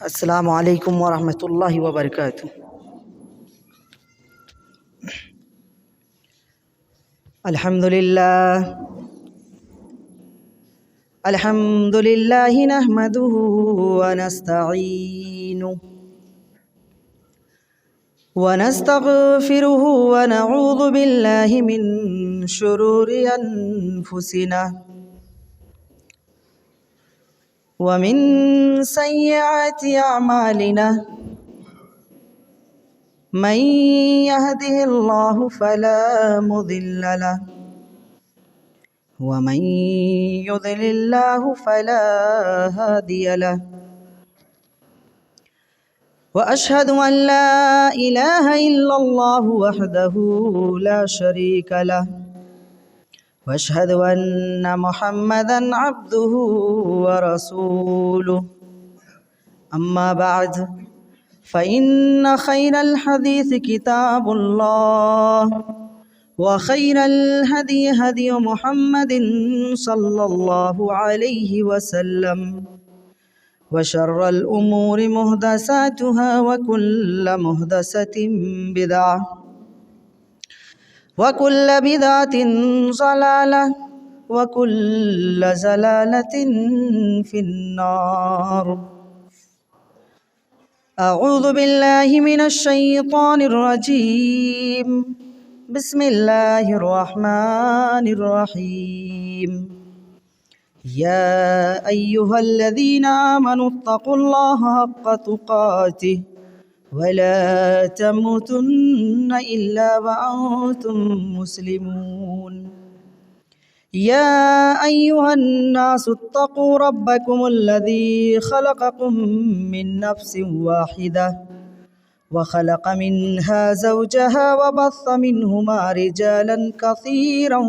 السلام علیکم ورحمۃ اللہ وبرکاتہ۔ الحمد للہ نحمده ونستعینه ونستغفره ونعوذ باللہ من شرور انفسنا ومن سیئات اعمالنا من يهده الله فلا مضل له ومن يضلل الله فلا هادي له وأشهد أن لا إله إلا الله وحده لا شريك له وأشهد أن محمدا عبده ورسوله أما بعد فإن خير الحديث كتاب الله وخير الهدي هدي محمد صلى الله عليه وسلم وشر الأمور محدثاتها وكل محدثة بدعة وكل بدعة ضلالة وكل ضلالة في النار۔ اعوذ باللہ من الشیطان الرجیم، بسم اللہ الرحمن الرحیم۔ یا ایہا الذین آمنوا اتقوا اللہ حق تقاتہ ولا تموتن الا وانتم مسلمون۔ یا ایہا الناس اتقوا ربکم الذی خلقکم من نفس واحدہ وخلق منها زوجها وبث منهما رجالا كثيرا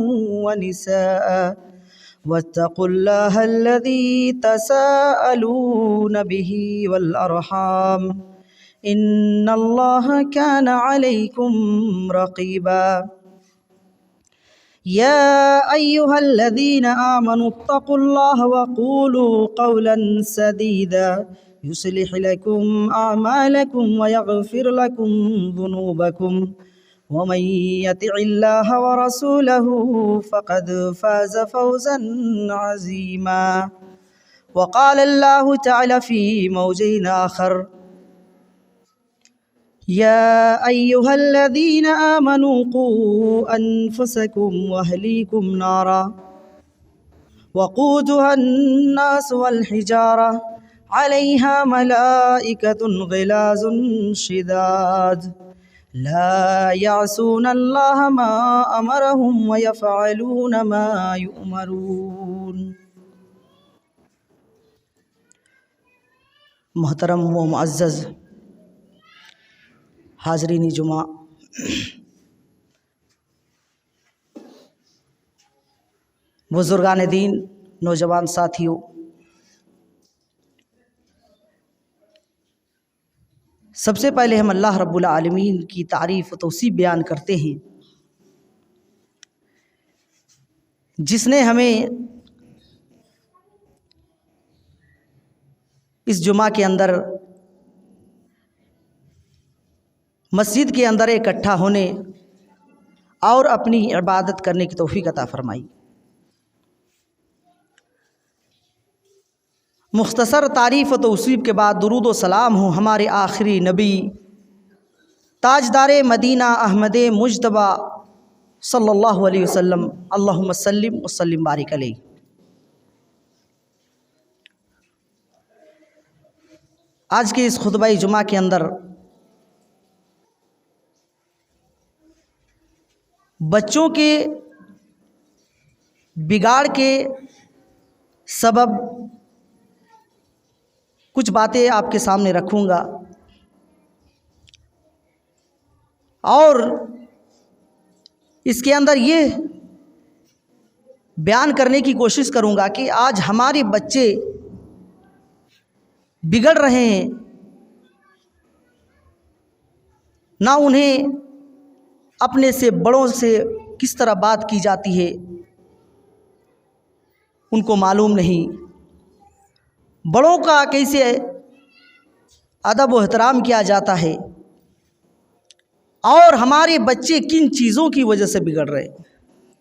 ونساء واتقوا الله الذي تساءلون به والأرحام إن الله كان عليكم رقيبا۔ يا أيها الذين آمنوا اتقوا الله وقولوا قولا سديدا يصلح لكم أعمالكم ويغفر لكم ذنوبكم ومن يطع الله ورسوله فقد فاز فوزا عظيما۔ وقال الله تعالى في موضع آخر: يا أيها الذين آمنوا قوا أنفسكم وأهليكم نارا وقودها الناس والحجارة عليها ملائكة غلاظ شداد لا يعصون الله ما أمرهم ويفعلون ما يؤمرون۔ محترم و معزز حاضرین جمعہ، بزرگان دین، نوجوان ساتھیوں، سب سے پہلے ہم اللہ رب العالمین کی تعریف و توصیف بیان کرتے ہیں جس نے ہمیں اس جمعہ کے اندر مسجد کے اندر اکٹھا ہونے اور اپنی عبادت کرنے کی توفیق عطا فرمائی۔ مختصر تعریف و توصیف کے بعد درود و سلام ہوں ہمارے آخری نبی تاجدار مدینہ احمد مجتبیٰ صلی اللہ علیہ وسلم، اللہم سلم وسلم بارک علیہ۔ آج کے اس خطبہ جمعہ کے اندر بچوں کے بگاڑ کے سبب کچھ باتیں آپ کے سامنے رکھوں گا اور اس کے اندر یہ بیان کرنے کی کوشش کروں گا کہ آج ہمارے بچے بگڑ رہے ہیں، نہ انہیں اپنے سے بڑوں سے کس طرح بات کی جاتی ہے ان کو معلوم نہیں، بڑوں کا کیسے ادب و احترام کیا جاتا ہے، اور ہمارے بچے کن چیزوں کی وجہ سے بگڑ رہے ہیں،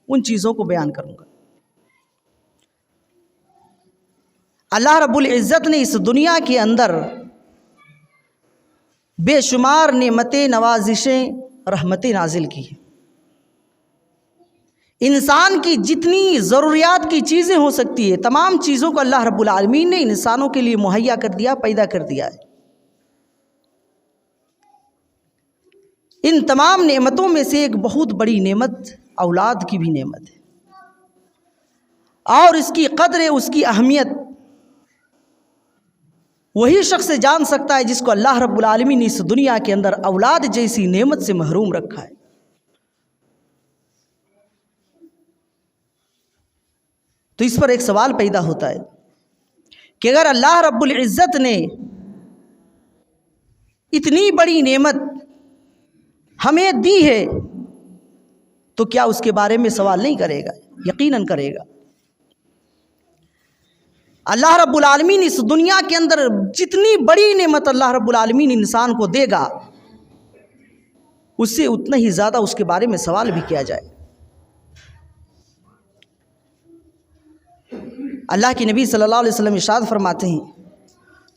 ان چیزوں کو بیان کروں گا۔ اللہ رب العزت نے اس دنیا کے اندر بے شمار نعمتیں، نوازشیں، رحمتیں نازل کی ہیں۔ انسان کی جتنی ضروریات کی چیزیں ہو سکتی ہے، تمام چیزوں کو اللہ رب العالمین نے انسانوں کے لیے مہیا کر دیا، پیدا کر دیا ہے۔ ان تمام نعمتوں میں سے ایک بہت بڑی نعمت اولاد کی بھی نعمت ہے، اور اس کی قدر، اس کی اہمیت وہی شخص جان سکتا ہے جس کو اللہ رب العالمین نے اس دنیا کے اندر اولاد جیسی نعمت سے محروم رکھا ہے۔ تو اس پر ایک سوال پیدا ہوتا ہے کہ اگر اللہ رب العزت نے اتنی بڑی نعمت ہمیں دی ہے تو کیا اس کے بارے میں سوال نہیں کرے گا؟ یقیناً کرے گا۔ اللہ رب العالمین اس دنیا کے اندر جتنی بڑی نعمت اللہ رب العالمین انسان کو دے گا، اس سے اتنا ہی زیادہ اس کے بارے میں سوال بھی کیا جائے۔ اللہ کے نبی صلی اللہ علیہ وسلم ارشاد فرماتے ہیں،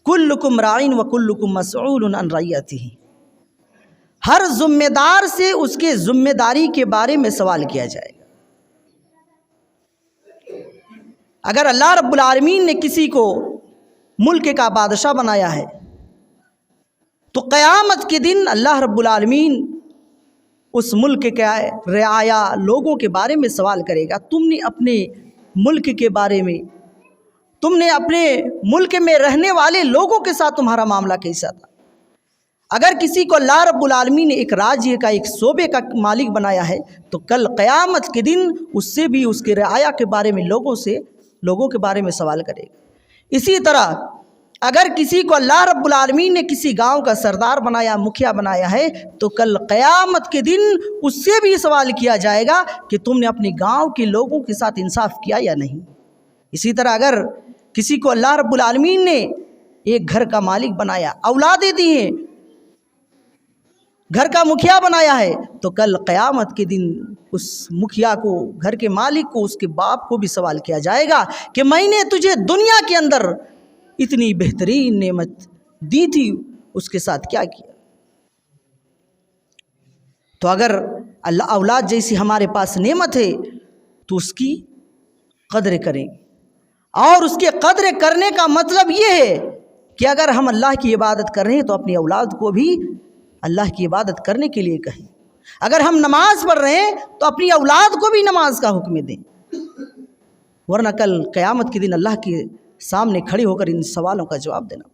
کلکم راعٍ وکلکم مسئول عن رعیتہ، ہر ذمہ دار سے اس کے ذمہ داری کے بارے میں سوال کیا جائے گا۔ اگر اللہ رب العالمین نے کسی کو ملک کا بادشاہ بنایا ہے تو قیامت کے دن اللہ رب العالمین اس ملک کے رعایا لوگوں کے بارے میں سوال کرے گا، تم نے اپنے ملک کے بارے میں، تم نے اپنے ملک میں رہنے والے لوگوں کے ساتھ تمہارا معاملہ کیسا تھا؟ اگر کسی کو اللہ رب العالمین نے ایک راجیہ کا، ایک صوبے کا مالک بنایا ہے تو کل قیامت کے دن اس سے بھی، اس کے رعایا کے بارے میں، لوگوں کے بارے میں سوال کرے گا۔ اسی طرح اگر کسی کو اللہ رب العالمین نے کسی گاؤں کا سردار بنایا، مکھیا بنایا ہے تو کل قیامت کے دن اس سے بھی سوال کیا جائے گا کہ تم نے اپنے گاؤں کے لوگوں کے ساتھ انصاف کیا یا نہیں۔ اسی طرح اگر کسی کو اللہ رب العالمین نے ایک گھر کا مالک بنایا، اولادیں دی ہیں، گھر کا مکھیا بنایا ہے تو کل قیامت کے دن اس مکھیا کو، گھر کے مالک کو، اس کے باپ کو بھی سوال کیا جائے گا کہ میں نے تجھے دنیا کے اندر اتنی بہترین نعمت دی تھی، اس کے ساتھ کیا کیا؟ تو اگر اللہ اولاد جیسی ہمارے پاس نعمت ہے تو اس کی قدر کریں، اور اس کے قدر کرنے کا مطلب یہ ہے کہ اگر ہم اللہ کی عبادت کر رہے ہیں تو اپنی اولاد کو بھی اللہ کی عبادت کرنے کے لیے کہیں۔ اگر ہم نماز پڑھ رہے ہیں تو اپنی اولاد کو بھی نماز کا حکم دیں، ورنہ کل قیامت کے دن اللہ کے سامنے کھڑے ہو کر ان سوالوں کا جواب دینا۔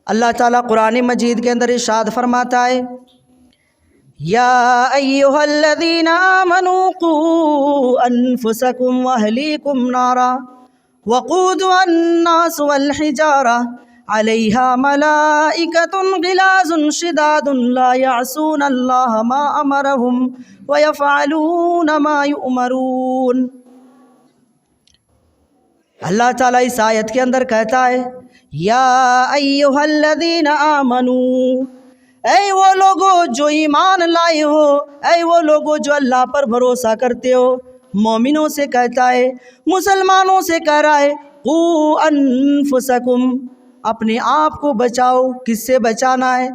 اللہ تعالیٰ قرآن مجید کے اندر ارشاد فرماتا ہے، یا ایھا الذین آمنوا قوا انفسکم واہلیکم نارا وقودها الناس والحجارہ علیہا ملائکۃ غلاظ شداد لا یعصون اللہ ما امرہم ویفعلون ما یؤمرون۔ اللہ تعالیٰ اس آیت کے اندر کہتا ہے، یا ایھا الذین آمنوا، اے وہ لوگو جو ایمان لائے ہو، اے وہ لوگو جو اللہ پر بھروسہ کرتے ہو، مومنوں سے کہتا ہے، مسلمانوں سے کہہ رہا ہے، قوا انفسکم، اپنے آپ کو بچاؤ۔ کس سے بچانا ہے؟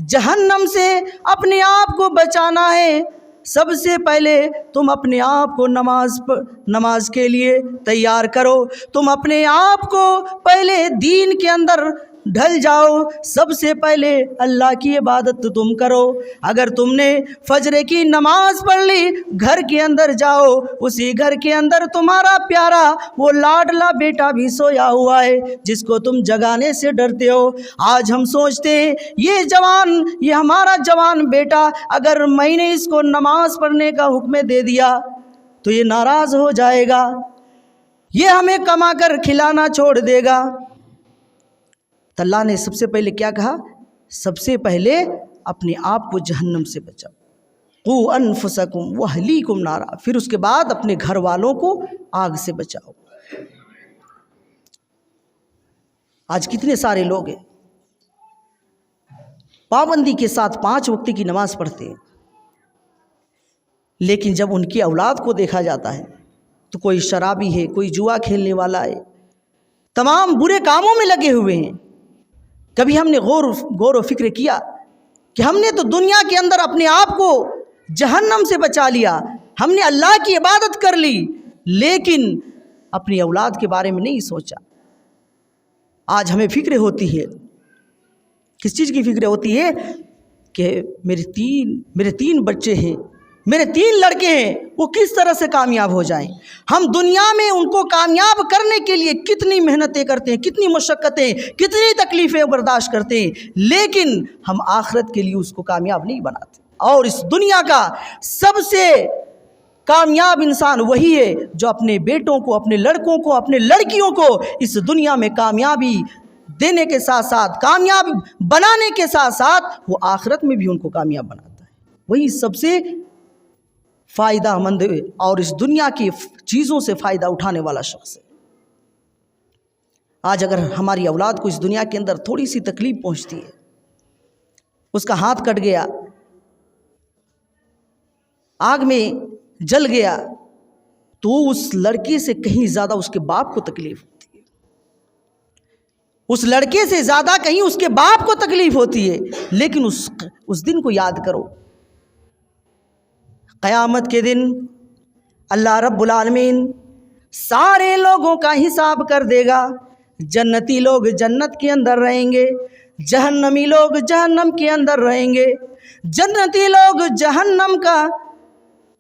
جہنم سے اپنے آپ کو بچانا ہے۔ سب سے پہلے تم اپنے آپ کو نماز کے لیے تیار کرو، تم اپنے آپ کو پہلے دین کے اندر ڈھل جاؤ، سب سے پہلے اللہ کی عبادت تم کرو۔ اگر تم نے فجر کی نماز پڑھ لی، گھر کے اندر جاؤ، اسی گھر کے اندر تمہارا پیارا وہ لاڈلا بیٹا بھی سویا ہوا ہے جس کو تم جگانے سے ڈرتے ہو۔ آج ہم سوچتے ہیں یہ ہمارا جوان بیٹا، اگر میں نے اس کو نماز پڑھنے کا حکم دے دیا تو یہ ناراض ہو جائے گا، یہ ہمیں کما کر کھلانا چھوڑ دے گا۔ تو اللہ نے سب سے پہلے کیا کہا؟ سب سے پہلے اپنے آپ کو جہنم سے بچاؤ، قوا انفسکم واہلیکم نارا، پھر اس کے بعد اپنے گھر والوں کو آگ سے بچاؤ۔ آج کتنے سارے لوگ ہیں پابندی کے ساتھ 5 وقت کی نماز پڑھتے ہیں، لیکن جب ان کی اولاد کو دیکھا جاتا ہے تو کوئی شرابی ہے، کوئی جوا کھیلنے والا ہے، تمام برے کاموں میں لگے ہوئے ہیں۔ کبھی ہم نے غور و فکر کیا کہ ہم نے تو دنیا کے اندر اپنے آپ کو جہنم سے بچا لیا، ہم نے اللہ کی عبادت کر لی، لیکن اپنی اولاد کے بارے میں نہیں سوچا۔ آج ہمیں فکر ہوتی ہے، کس چیز کی فکر ہوتی ہے؟ کہ میرے تین بچے ہیں، میرے 3 لڑکے ہیں، وہ کس طرح سے کامیاب ہو جائیں۔ ہم دنیا میں ان کو کامیاب کرنے کے لیے کتنی محنتیں کرتے ہیں، کتنی مشقتیں، کتنی تکلیفیں برداشت کرتے ہیں، لیکن ہم آخرت کے لیے اس کو کامیاب نہیں بناتے۔ اور اس دنیا کا سب سے کامیاب انسان وہی ہے جو اپنے بیٹوں کو، اپنے لڑکوں کو، اپنے لڑکیوں کو اس دنیا میں کامیابی دینے کے ساتھ ساتھ، کامیاب بنانے کے ساتھ ساتھ، وہ آخرت میں بھی ان کو کامیاب بناتا ہے۔ وہی سب سے فائدہ مند اور اس دنیا کی چیزوں سے فائدہ اٹھانے والا شخص ہے۔ آج اگر ہماری اولاد کو اس دنیا کے اندر تھوڑی سی تکلیف پہنچتی ہے، اس کا ہاتھ کٹ گیا، آگ میں جل گیا، تو اس لڑکے سے کہیں زیادہ اس کے باپ کو تکلیف ہوتی ہے، اس لڑکے سے زیادہ کہیں اس کے باپ کو تکلیف ہوتی ہے۔ لیکن اس دن کو یاد کرو، قیامت کے دن اللہ رب العالمین سارے لوگوں کا حساب کر دے گا۔ جنتی لوگ جنت کے اندر رہیں گے، جہنمی لوگ جہنم کے اندر رہیں گے۔ جنتی لوگ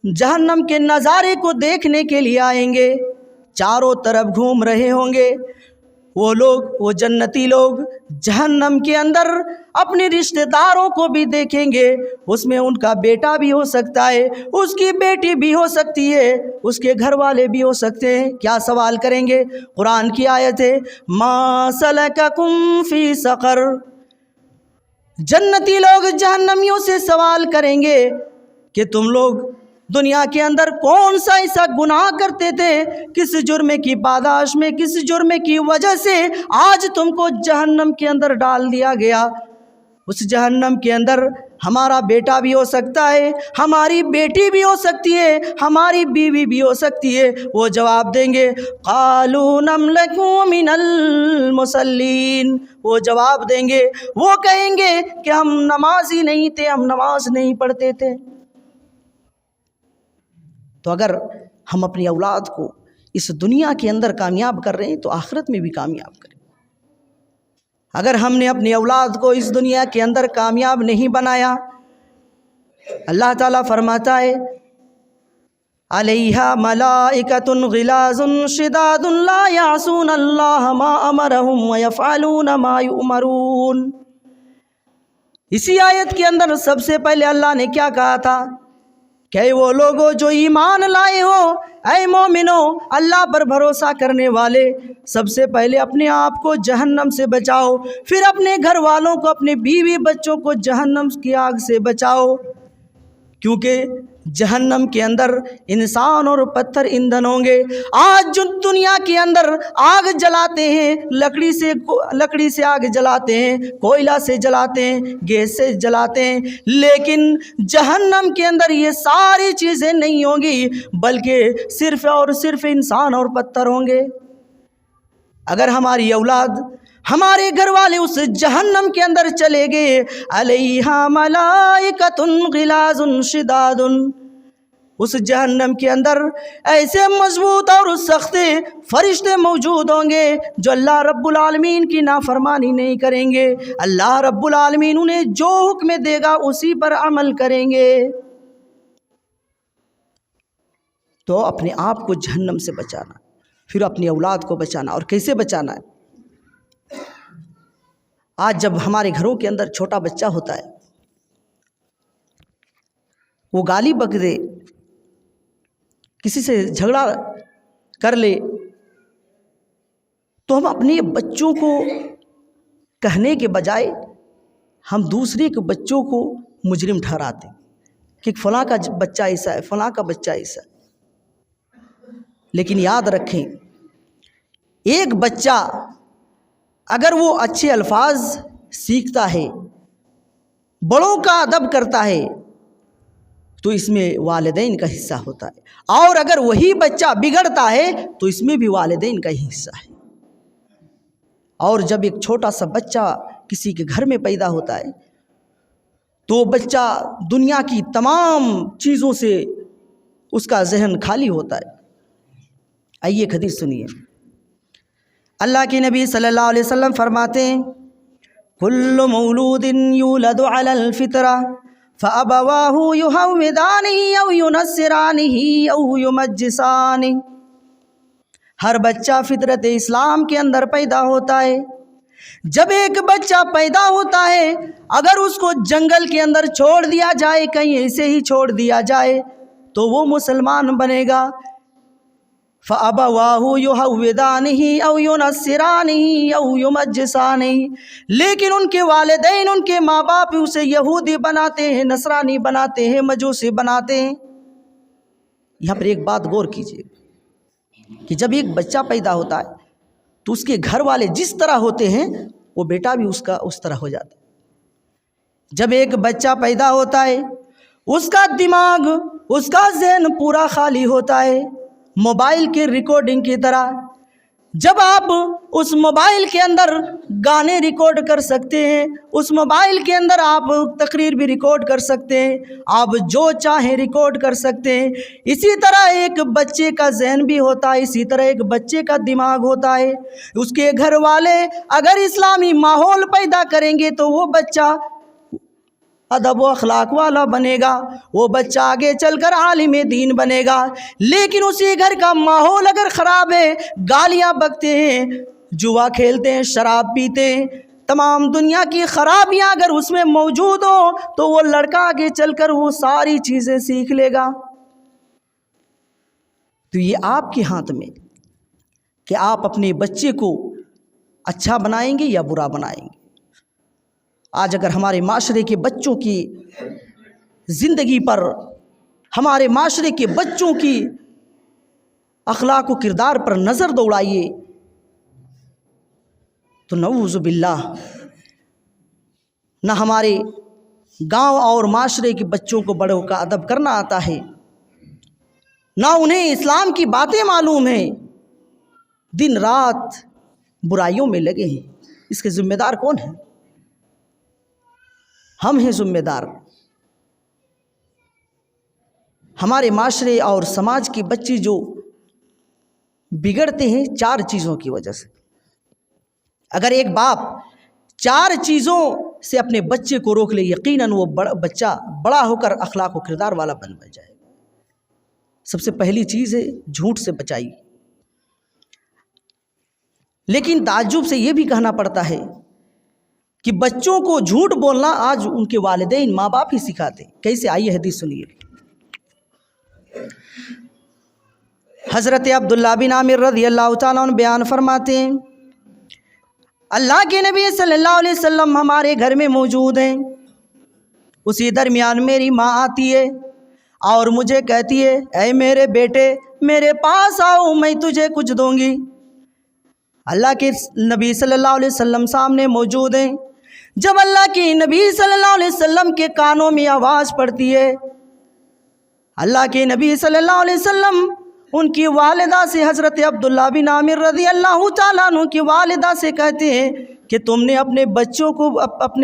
جہنم کے نظارے کو دیکھنے کے لیے آئیں گے، چاروں طرف گھوم رہے ہوں گے۔ وہ جنتی لوگ جہنم کے اندر اپنے رشتہ داروں کو بھی دیکھیں گے، اس میں ان کا بیٹا بھی ہو سکتا ہے، اس کی بیٹی بھی ہو سکتی ہے، اس کے گھر والے بھی ہو سکتے ہیں۔ کیا سوال کریں گے؟ قرآن کی آیت ہے، ما سلککم فی سقر۔ جنتی لوگ جہنمیوں سے سوال کریں گے کہ تم لوگ دنیا کے اندر کون سا ایسا گناہ کرتے تھے، کس جرم کی پاداش میں، کس جرم کی وجہ سے آج تم کو جہنم کے اندر ڈال دیا گیا۔ اس جہنم کے اندر ہمارا بیٹا بھی ہو سکتا ہے، ہماری بیٹی بھی ہو سکتی ہے، ہماری بیوی بھی ہو سکتی ہے۔ وہ جواب دیں گے، قالوا نملک من المصلین۔ وہ جواب دیں گے، وہ کہیں گے کہ ہم نمازی نہیں تھے، ہم نماز نہیں پڑھتے تھے۔ تو اگر ہم اپنی اولاد کو اس دنیا کے اندر کامیاب کر رہے ہیں تو آخرت میں بھی کامیاب کریں۔ اگر ہم نے اپنی اولاد کو اس دنیا کے اندر کامیاب نہیں بنایا، اللہ تعالیٰ فرماتا ہے، علیہا ملائکۃ غلاظ شداد لا یعصون اللہ ما امرہم ویفعلون ما یؤمرون۔ اسی آیت کے اندر سب سے پہلے اللہ نے کیا کہا تھا کہ وہ لوگوں جو ایمان لائے ہو، اے مومنو، اللہ پر بھروسہ کرنے والے، سب سے پہلے اپنے آپ کو جہنم سے بچاؤ، پھر اپنے گھر والوں کو، اپنے بیوی بچوں کو جہنم کی آگ سے بچاؤ، کیونکہ جہنم کے اندر انسان اور پتھر ایندھن ہوں گے۔ آج جو دنیا کے اندر آگ جلاتے ہیں، لکڑی سے آگ جلاتے ہیں، کوئلہ سے جلاتے ہیں، گیس سے جلاتے ہیں، لیکن جہنم کے اندر یہ ساری چیزیں نہیں ہوں گی، بلکہ صرف اور صرف انسان اور پتھر ہوں گے۔ اگر ہماری اولاد، ہمارے گھر والے اس جہنم کے اندر چلے گئے، علیہا ملائکۃ غلاظ شداد، اس جہنم کے اندر ایسے مضبوط اور سخت فرشتے موجود ہوں گے جو اللہ رب العالمین کی نافرمانی نہیں کریں گے۔ اللہ رب العالمین انہیں جو حکم دے گا اسی پر عمل کریں گے۔ تو اپنے آپ کو جہنم سے بچانا، پھر اپنی اولاد کو بچانا، اور کیسے بچانا ہے؟ آج جب ہمارے گھروں کے اندر چھوٹا بچہ ہوتا ہے، وہ گالی بک دے، کسی سے جھگڑا کر لے، تو ہم اپنے بچوں کو کہنے کے بجائے ہم دوسرے کے بچوں کو مجرم ٹھہراتے ہیں کہ فلاں کا بچہ ایسا ہے، فلاں کا بچہ ایسا ہے۔ لیکن یاد رکھیں، ایک بچہ اگر وہ اچھے الفاظ سیکھتا ہے، بڑوں کا ادب کرتا ہے تو اس میں والدین کا حصہ ہوتا ہے، اور اگر وہی بچہ بگڑتا ہے تو اس میں بھی والدین کا ہی حصہ ہے۔ اور جب ایک چھوٹا سا بچہ کسی کے گھر میں پیدا ہوتا ہے تو بچہ دنیا کی تمام چیزوں سے اس کا ذہن خالی ہوتا ہے۔ آئیے ایک حدیث سنیے، اللہ کے نبی صلی اللہ علیہ وسلم فرماتے ہیں کل مولود یولد علی الفطرہ فابواہ یہودانہ او ینصرانہ او یمجسانہ، ہر بچہ فطرت اسلام کے اندر پیدا ہوتا ہے۔ جب ایک بچہ پیدا ہوتا ہے اگر اس کو جنگل کے اندر چھوڑ دیا جائے، کہیں ایسے ہی چھوڑ دیا جائے تو وہ مسلمان بنے گا۔ فَأَبَوَاهُ يُهَوِّدَانِهِ أَوْ يُنَصِّرَانِهِ أَوْ يُمَجِّسَانِهِ، لیکن ان کے والدین، ان کے ماں باپ اسے یہودی بناتے ہیں، نصرانی بناتے ہیں، مجوسی بناتے ہیں۔ یہاں پر ایک بات غور کیجیے کہ جب ایک بچہ پیدا ہوتا ہے تو اس کے گھر والے جس طرح ہوتے ہیں وہ بیٹا بھی اس کا اس طرح ہو جاتا ہے۔ جب ایک بچہ پیدا ہوتا ہے اس کا دماغ، اس کا ذہن پورا خالی ہوتا ہے، موبائل کے ریکارڈنگ کی طرح۔ جب آپ اس موبائل کے اندر گانے ریکارڈ کر سکتے ہیں، اس موبائل کے اندر آپ تقریر بھی ریکارڈ کر سکتے ہیں، آپ جو چاہیں ریکارڈ کر سکتے ہیں، اسی طرح ایک بچے کا ذہن بھی ہوتا ہے، اسی طرح ایک بچے کا دماغ ہوتا ہے۔ اس کے گھر والے اگر اسلامی ماحول پیدا کریں گے تو وہ بچہ ادب و اخلاق والا بنے گا، وہ بچہ آگے چل کر عالم دین بنے گا۔ لیکن اسی گھر کا ماحول اگر خراب ہے، گالیاں بکتے ہیں، جوا کھیلتے ہیں، شراب پیتے ہیں، تمام دنیا کی خرابیاں اگر اس میں موجود ہوں تو وہ لڑکا آگے چل کر وہ ساری چیزیں سیکھ لے گا۔ تو یہ آپ کے ہاتھ میں کہ آپ اپنے بچے کو اچھا بنائیں گے یا برا بنائیں گے۔ آج اگر ہمارے معاشرے کے بچوں کی زندگی پر، ہمارے معاشرے کے بچوں کی اخلاق و کردار پر نظر دوڑائیے تو نعوذ باللہ، نہ ہمارے گاؤں اور معاشرے کے بچوں کو بڑوں کا ادب کرنا آتا ہے، نہ انہیں اسلام کی باتیں معلوم ہیں، دن رات برائیوں میں لگے ہیں۔ اس کے ذمہ دار کون ہیں؟ ہم ہیں ذمہ دار۔ ہمارے معاشرے اور سماج کے بچے جو بگڑتے ہیں 4 چیزوں کی وجہ سے۔ اگر ایک باپ 4 چیزوں سے اپنے بچے کو روک لے، یقیناً وہ بچہ بڑا ہو کر اخلاق و کردار والا بن جائے گا۔ سب سے پہلی چیز ہے جھوٹ سے بچائیے۔ لیکن تعجب سے یہ بھی کہنا پڑتا ہے کہ بچوں کو جھوٹ بولنا آج ان کے والدین، ماں باپ ہی سکھاتے ہیں۔ کیسے؟ آئیے حدیث سنیے۔ حضرت عبداللہ بن عامر رضی اللہ تعالیٰ عنہ بیان فرماتے ہیں اللہ کے نبی صلی اللہ علیہ وسلم ہمارے گھر میں موجود ہیں، اسی درمیان میری ماں آتی ہے اور مجھے کہتی ہے اے میرے بیٹے میرے پاس آؤ، میں تجھے کچھ دوں گی۔ اللہ کے نبی صلی اللہ علیہ وسلم سامنے موجود ہیں۔ جب اللہ کے نبی صلی اللہ علیہ وسلم کے کانوں میں آواز پڑتی ہے، اللہ کے نبی صلی اللہ علیہ وسلم ان کی والدہ سے، حضرت عبداللہ بن عامر رضی اللہ تعالیٰ عنہ کی والدہ سے کہتے ہیں کہ تم نے اپنے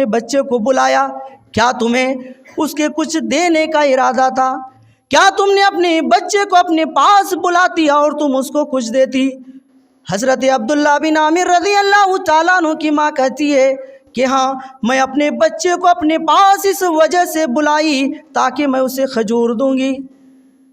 بچے کو بلایا، کیا تمہیں اس کے کچھ دینے کا ارادہ تھا؟ کیا تم نے اپنے بچے کو اپنے پاس بلاتی اور تم اس کو کچھ دیتی؟ حضرت عبداللہ بن عامر رضی اللہ تعالیٰ عنہ کی ماں کہتی ہے کہ ہاں، میں اپنے بچے کو اپنے پاس اس وجہ سے بلائی تاکہ میں اسے کھجور دوں گی۔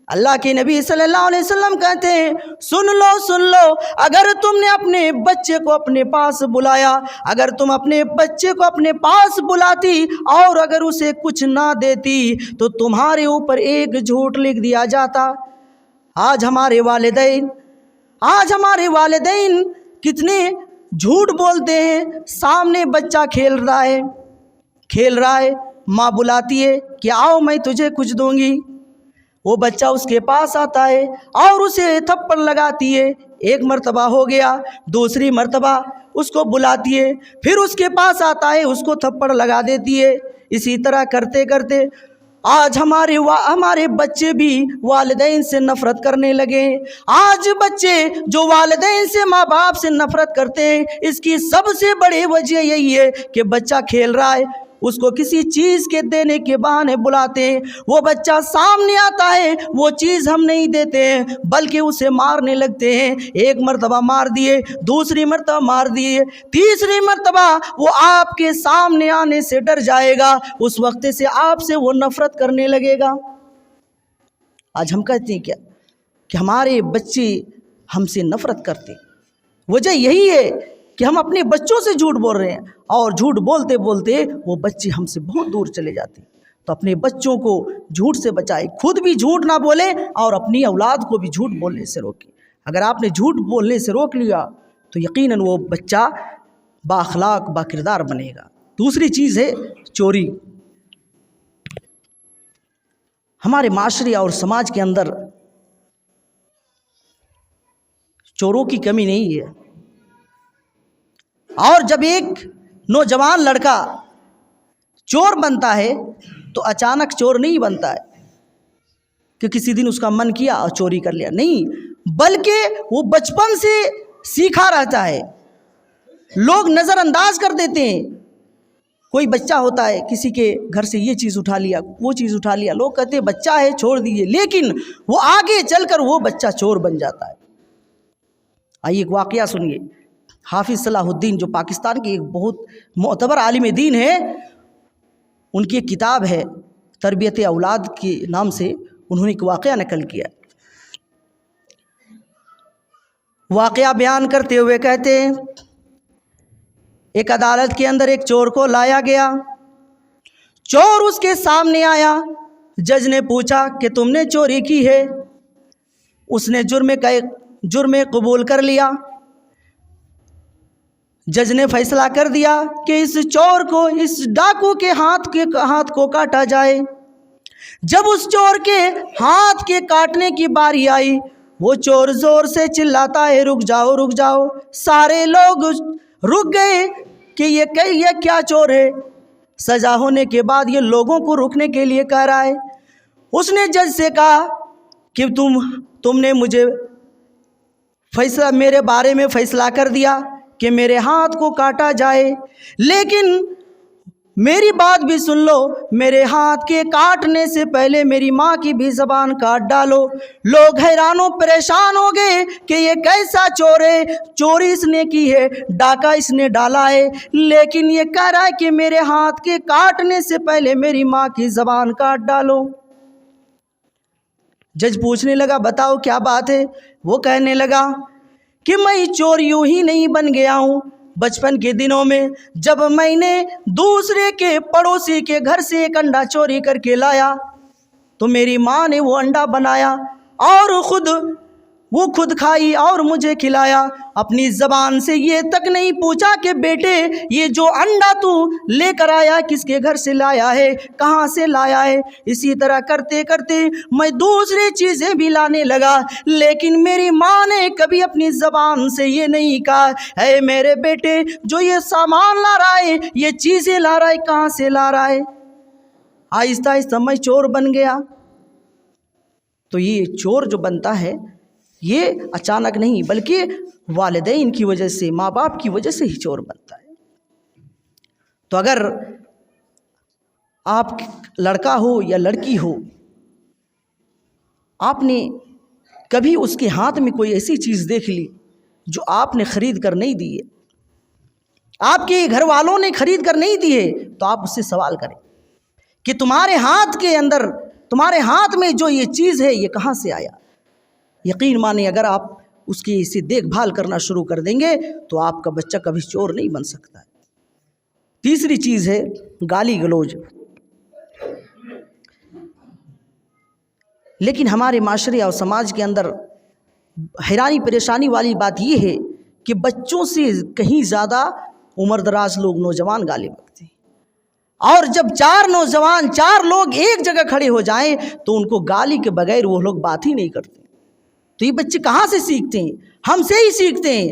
اللہ کے نبی صلی اللہ علیہ وسلم کہتے ہیں سن لو، اگر تم نے اپنے بچے کو اپنے پاس بلایا، اگر تم اپنے بچے کو اپنے پاس بلاتی اور اگر اسے کچھ نہ دیتی تو تمہارے اوپر ایک جھوٹ لکھ دیا جاتا۔ آج ہمارے والدین کتنے جھوٹ بولتے ہیں۔ سامنے بچہ کھیل رہا ہے، ماں بلاتی ہے کہ آؤ میں تجھے کچھ دوں گی، وہ بچہ اس کے پاس آتا ہے اور اسے تھپڑ لگاتی ہے۔ ایک مرتبہ ہو گیا، دوسری مرتبہ اس کو بلاتی ہے، پھر اس کے پاس آتا ہے، اس کو تھپڑ لگا دیتی ہے۔ اسی طرح کرتے کرتے آج ہمارے بچے بھی والدین سے نفرت کرنے لگے ہیں۔ آج بچے جو والدین سے، ماں باپ سے نفرت کرتے ہیں، اس کی سب سے بڑی وجہ یہی ہے کہ بچہ کھیل رہا ہے، اس کو کسی چیز کے دینے کے بہانے بلاتے ہیں، وہ بچہ سامنے آتا ہے، وہ چیز ہم نہیں دیتے ہیں بلکہ اسے مارنے لگتے ہیں۔ ایک مرتبہ مار دیے، دوسری مرتبہ مار دیے، تیسری مرتبہ وہ آپ کے سامنے آنے سے ڈر جائے گا، اس وقت سے آپ سے وہ نفرت کرنے لگے گا۔ آج ہم کہتے ہیں کیا کہ ہمارے بچے ہم سے نفرت کرتے، وجہ یہی ہے کہ ہم اپنے بچوں سے جھوٹ بول رہے ہیں، اور جھوٹ بولتے بولتے وہ بچے ہم سے بہت دور چلے جاتے ہیں۔ تو اپنے بچوں کو جھوٹ سے بچائے، خود بھی جھوٹ نہ بولے اور اپنی اولاد کو بھی جھوٹ بولنے سے روکے۔ اگر آپ نے جھوٹ بولنے سے روک لیا تو یقیناً وہ بچہ بااخلاق با کردار بنے گا۔ دوسری چیز ہے چوری۔ ہمارے معاشرے اور سماج کے اندر چوروں کی کمی نہیں ہے، اور جب ایک نوجوان لڑکا چور بنتا ہے تو اچانک چور نہیں بنتا ہے کہ کسی دن اس کا من کیا اور چوری کر لیا، نہیں، بلکہ وہ بچپن سے سیکھا رہتا ہے۔ لوگ نظر انداز کر دیتے ہیں، کوئی بچہ ہوتا ہے کسی کے گھر سے یہ چیز اٹھا لیا، وہ چیز اٹھا لیا، لوگ کہتے ہیں بچہ ہے چھوڑ دیجیے، لیکن وہ آگے چل کر وہ بچہ چور بن جاتا ہے۔ آئیے ایک واقعہ سنیے۔ حافظ صلاح الدین جو پاکستان کے ایک بہت معتبر عالم دین ہے، ان کی ایک کتاب ہے تربیت اولاد کے نام سے، انہوں نے ایک واقعہ نقل کیا۔ واقعہ بیان کرتے ہوئے کہتے ہیں ایک عدالت کے اندر ایک چور کو لایا گیا، چور اس کے سامنے آیا، جج نے پوچھا کہ تم نے چوری کی ہے؟ اس نے جرم قبول کر لیا۔ جج نے فیصلہ کر دیا کہ اس چور کو، اس ڈاکو کے ہاتھ کو کاٹا جائے۔ جب اس چور کے ہاتھ کے کاٹنے کی باری آئی، وہ چور زور سے چلاتا ہے رک جاؤ رک جاؤ۔ سارے لوگ رک گئے کہ یہ کیا چور ہے؟ سزا ہونے کے بعد یہ لوگوں کو رکنے کے لیے کہہ رہا ہے۔ اس نے جج سے کہا کہ تم نے مجھے میرے بارے میں فیصلہ کر دیا کہ میرے ہاتھ کو کاٹا جائے، لیکن میری بات بھی سن لو، میرے ہاتھ کے کاٹنے سے پہلے میری ماں کی بھی زبان کاٹ ڈالو۔ لوگ حیران و پریشان ہو گئے کہ یہ کیسا چور ہے، چوری اس نے کی ہے، ڈاکہ اس نے ڈالا ہے، لیکن یہ کہہ رہا ہے کہ میرے ہاتھ کے کاٹنے سے پہلے میری ماں کی زبان کاٹ ڈالو۔ جج پوچھنے لگا بتاؤ کیا بات ہے؟ وہ کہنے لگا کہ میں چور یوں ہی نہیں بن گیا ہوں، بچپن کے دنوں میں جب میں نے دوسرے کے پڑوسی کے گھر سے ایک انڈا چوری کر کے لایا تو میری ماں نے وہ انڈا بنایا اور خود کھائی اور مجھے کھلایا۔ اپنی زبان سے یہ تک نہیں پوچھا کہ بیٹے یہ جو انڈا تو لے کر آیا کس کے گھر سے لایا ہے، کہاں سے لایا ہے؟ اسی طرح کرتے کرتے میں دوسری چیزیں بھی لانے لگا، لیکن میری ماں نے کبھی اپنی زبان سے یہ نہیں کہا اے میرے بیٹے جو یہ سامان لا رہا ہے، یہ چیزیں لا رہا ہے، کہاں سے لا رہا ہے؟ آہستہ آہستہ میں چور بن گیا۔ تو یہ چور جو بنتا ہے یہ اچانک نہیں بلکہ والدین کی وجہ سے، ماں باپ کی وجہ سے ہی چور بنتا ہے۔ تو اگر آپ لڑکا ہو یا لڑکی ہو، آپ نے کبھی اس کے ہاتھ میں کوئی ایسی چیز دیکھ لی جو آپ نے خرید کر نہیں دی ہے، آپ کے گھر والوں نے خرید کر نہیں دی ہے، تو آپ اس سے سوال کریں کہ تمہارے ہاتھ کے اندر، تمہارے ہاتھ میں جو یہ چیز ہے یہ کہاں سے آیا؟ یقین مانیں اگر آپ اس کی اسے دیکھ بھال کرنا شروع کر دیں گے تو آپ کا بچہ کبھی چور نہیں بن سکتا ہے۔ تیسری چیز ہے گالی گلوچ۔ لیکن ہمارے معاشرے اور سماج کے اندر حیرانی پریشانی والی بات یہ ہے کہ بچوں سے کہیں زیادہ عمر دراز لوگ، نوجوان گالی بکتے ہیں، اور جب چار لوگ ایک جگہ کھڑے ہو جائیں تو ان کو گالی کے بغیر وہ لوگ بات ہی نہیں کرتے۔ تو یہ بچے کہاں سے سیکھتے ہیں؟ ہم سے ہی سیکھتے ہیں۔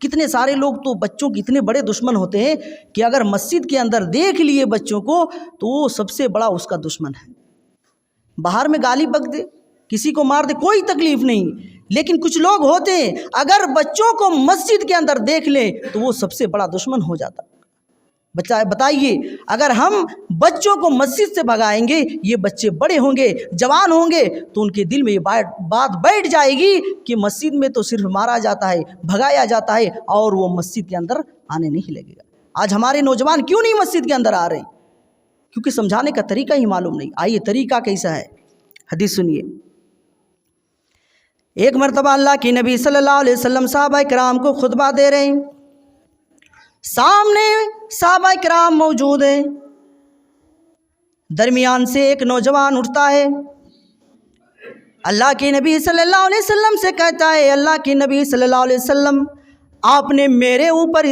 کتنے سارے لوگ تو بچوں کے اتنے بڑے دشمن ہوتے ہیں کہ اگر مسجد کے اندر دیکھ لیے بچوں کو تو وہ سب سے بڑا اس کا دشمن ہے. باہر میں گالی بک دے، کسی کو مار دے، کوئی تکلیف نہیں، لیکن کچھ لوگ ہوتے ہیں اگر بچوں کو مسجد کے اندر دیکھ لیں تو وہ سب سے بڑا دشمن ہو جاتا. بتائیے اگر ہم بچوں کو مسجد سے بھگائیں گے، یہ بچے بڑے ہوں گے، جوان ہوں گے، تو ان کے دل میں یہ بات بیٹھ جائے گی کہ مسجد میں تو صرف مارا جاتا ہے، بھگایا جاتا ہے، اور وہ مسجد کے اندر آنے نہیں لگے گا. آج ہمارے نوجوان کیوں نہیں مسجد کے اندر آ رہے؟ کیونکہ سمجھانے کا طریقہ ہی معلوم نہیں. آئیے طریقہ کیسا ہے، حدیث سنیے. ایک مرتبہ اللہ کے نبی صلی اللہ علیہ وسلم صحابہ کرام کو خطبہ دے رہے ہیں، سامنے صحابہ کرام موجود ہیں، درمیان سے ایک نوجوان اٹھتا ہے، اللہ کے نبی صلی اللہ علیہ وسلم سے کہتا ہے، اللہ کے نبی صلی اللہ علیہ وسلم آپ نے میرے اوپر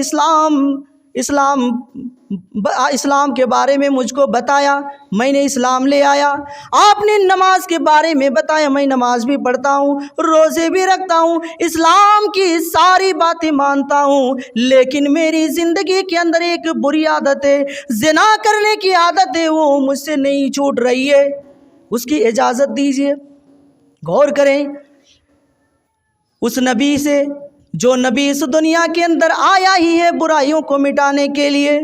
اسلام کے بارے میں مجھ کو بتایا، میں نے اسلام لے آیا. آپ نے نماز کے بارے میں بتایا، میں نماز بھی پڑھتا ہوں، روزے بھی رکھتا ہوں، اسلام کی ساری باتیں مانتا ہوں، لیکن میری زندگی کے اندر ایک بری عادت ہے، زنا کرنے کی عادت ہے، وہ مجھ سے نہیں چھوٹ رہی ہے، اس کی اجازت دیجیے. غور کریں، اس نبی سے جو نبی اس دنیا کے اندر آیا ہی ہے برائیوں کو مٹانے کے لیے،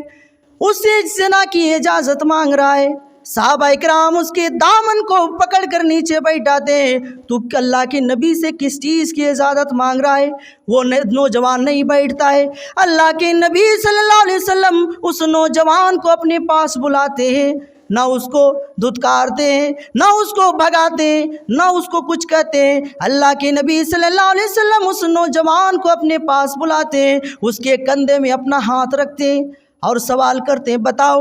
اس سے زنا کی اجازت مانگ رہا ہے. صحابہ اکرام اس کے دامن کو پکڑ کر نیچے بیٹھاتے ہیں. تو اللہ کے نبی سے کس چیز کی اجازت مانگ رہا ہے؟ وہ نوجوان نہیں بیٹھتا ہے. اللہ کے نبی صلی اللہ علیہ وسلم اس نوجوان کو اپنے پاس بلاتے ہیں، نہ اس کو دھتکارتے ہیں، نہ اس کو بھگاتے ہیں، نہ اس کو کچھ کہتے ہیں. اللہ کے نبی صلی اللہ علیہ وسلم اس نوجوان کو اپنے پاس بلاتے ہیں، اس کے کندھے میں اپنا ہاتھ رکھتے ہیں اور سوال کرتے ہیں، بتاؤ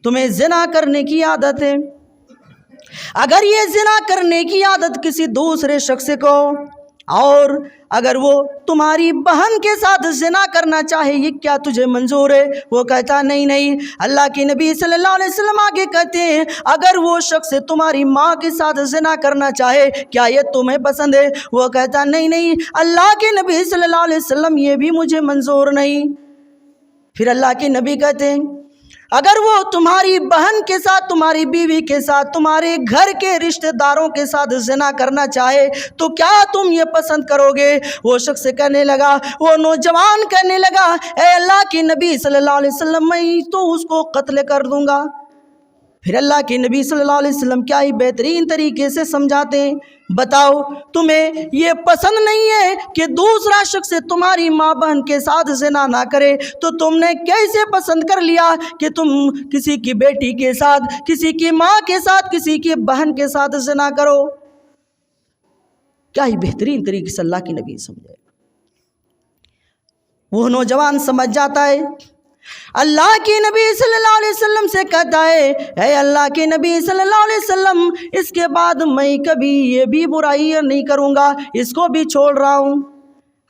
تمہیں زنا کرنے کی عادت ہے؟ اگر یہ زنا کرنے کی عادت کسی دوسرے شخص کو، اور اگر وہ تمہاری بہن کے ساتھ زنا کرنا چاہے، یہ کیا تجھے منظور ہے؟ وہ کہتا نہیں. اللہ کے نبی صلی اللہ علیہ وسلم آگے کہتے ہیں، اگر وہ شخص تمہاری ماں کے ساتھ زنا کرنا چاہے، کیا یہ تمہیں پسند ہے؟ وہ کہتا نہیں. اللہ کے نبی صلی اللہ علیہ وسلم یہ بھی مجھے منظور نہیں. پھر اللہ کے نبی کہتے ہیں، اگر وہ تمہاری بہن کے ساتھ، تمہاری بیوی کے ساتھ، تمہارے گھر کے رشتہ داروں کے ساتھ زنا کرنا چاہے تو کیا تم یہ پسند کرو گے؟ وہ شخص کہنے لگا، وہ نوجوان کہنے لگا، اے اللہ کے نبی صلی اللہ علیہ وسلم میں تو اس کو قتل کر دوں گا. پھر اللہ کے نبی صلی اللہ علیہ وسلم کیا ہی بہترین طریقے سے سمجھاتے ہیں، بتاؤ تمہیں یہ پسند نہیں ہے کہ دوسرا شخص تمہاری ماں بہن کے ساتھ زنا نہ کرے، تو تم نے کیسے پسند کر لیا کہ تم کسی کی بیٹی کے ساتھ، کسی کی ماں کے ساتھ، کسی کی بہن کے ساتھ زنا کرو؟ کیا ہی بہترین طریقے سے اللہ کے نبی سمجھائے. وہ نوجوان سمجھ جاتا ہے، اللہ کے نبی صلی اللہ علیہ وسلم سے کہتا ہے، اے اللہ کے نبی صلی اللہ علیہ وسلم، اس کے بعد میں کبھی یہ بھی برائی نہیں کروں گا، اس کو بھی چھوڑ رہا ہوں.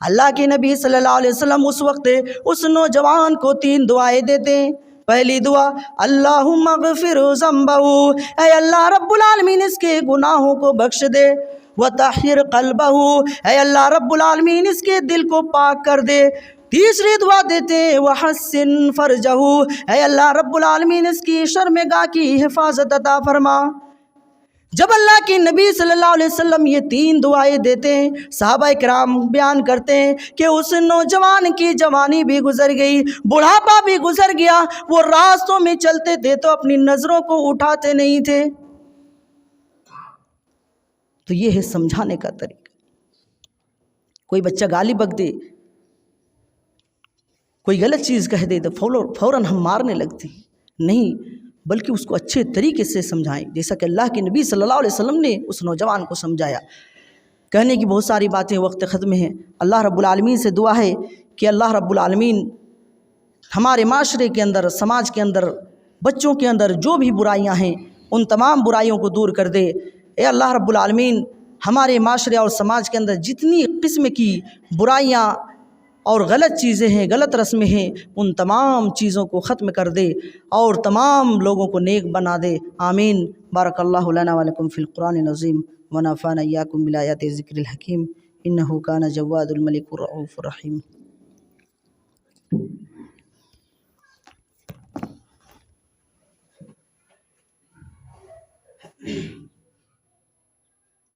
اللہ کے نبی صلی اللہ علیہ وسلم اس وقت اس نوجوان کو 3 دعائیں دیتے ہیں. پہلی دعا، اللہم اغفر ذنبہ، اے اللہ رب العالمین اس کے گناہوں کو بخش دے. وطہر قلبہ، اے اللہ رب العالمین اس کے دل کو پاک کر دے. تیسری دعا دیتے، وحسن فرجہ، اے اللہ رب العالمین اس کی شرمگاہ کی حفاظت عطا فرما. جب اللہ کے نبی صلی اللہ علیہ وسلم یہ 3 دعائیں دیتے ہیں، صحابہ کرام بیان کرتے ہیں کہ اس نوجوان کی جوانی بھی گزر گئی، بڑھاپا بھی گزر گیا، وہ راستوں میں چلتے تھے تو اپنی نظروں کو اٹھاتے نہیں تھے. تو یہ ہے سمجھانے کا طریقہ. کوئی بچہ گالی بک دے، کوئی غلط چیز کہہ دے تو فوراً ہم مارنے لگتے ہیں. نہیں، بلکہ اس کو اچھے طریقے سے سمجھائیں، جیسا کہ اللہ کے نبی صلی اللہ علیہ وسلم نے اس نوجوان کو سمجھایا. کہنے کی بہت ساری باتیں، وقت ختم ہیں. اللہ رب العالمین سے دعا ہے کہ اللہ رب العالمین ہمارے معاشرے کے اندر، سماج کے اندر، بچوں کے اندر جو بھی برائیاں ہیں ان تمام برائیوں کو دور کر دے. اے اللہ رب العالمین ہمارے معاشرے اور سماج کے اندر جتنی قسم کی برائیاں اور غلط چیزیں ہیں، غلط رسمیں ہیں، ان تمام چیزوں کو ختم کر دے اور تمام لوگوں کو نیک بنا دے. آمین. بارک اللہ لنا ولکم فی القرآن العظیم ونفعنا ایاکم بالآیات ذکر الحکیم انہ کان جواد الملک الرؤوف الرحیم. ہے۔